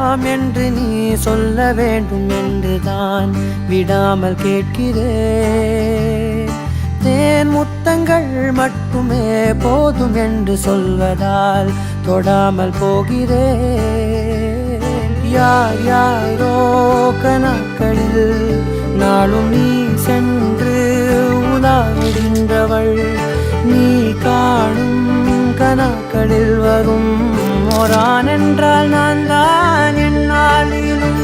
வேண்டாம் என்று நீ சொல்ல வேண்டும் என்றுதான் விடாமல் கேட்கிறேன். தேன் முத்தங்கள் மட்டுமே போதும் என்று சொல்வதால் தொடாமல் போகிறேன். யார் யாரோ கணக்களில் நாளும் நீ சென்று உலாவிடுகின்றவள். நீ காணும் கணக்களில் வரும் ஓரான் என்றால் நான் தான் என்னாலும்.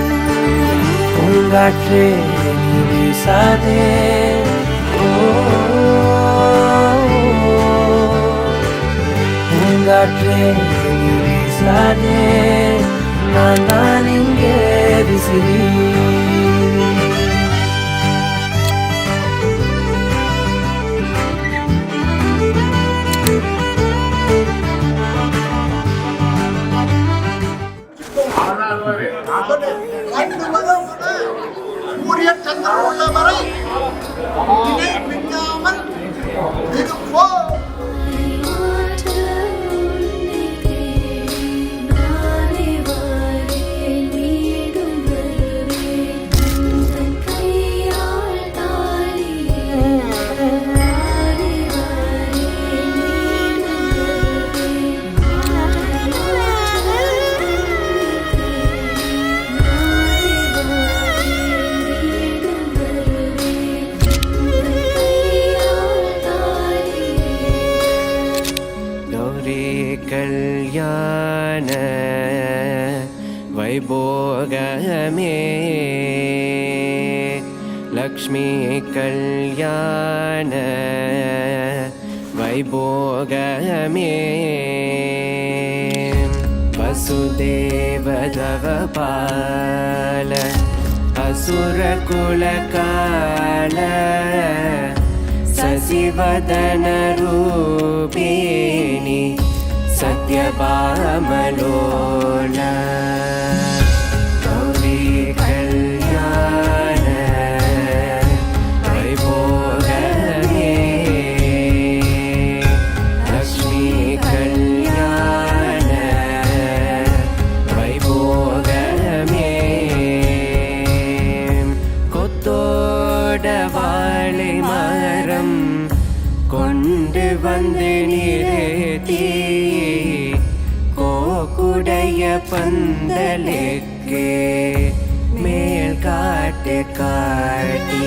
பூங்காற்றே நீ வீசாதே, பூங்காற்றே நீ வீசாதே, நான் தான் இங்கே விசிறி. உள்ளவரை நினைப்பிக்காமல் இருப்போம். கல்யாண வைபோகமே, லக்ஷ்மி கல்யாண வைபோகமே, வசுதேவதவபால அசுரகுலகால சசிவதன ரூபிணி சத்யபாமலோல. கௌரி கல்யாண வைபோகமே, லக்ஷ்மி கல்யாண வைபோகமே, கொத்தோட வாழை மரம் கொண்டு வந்து நிறுத்தி கோக்குடைய பந்தலுக்கு மேல் காட்டு காட்டி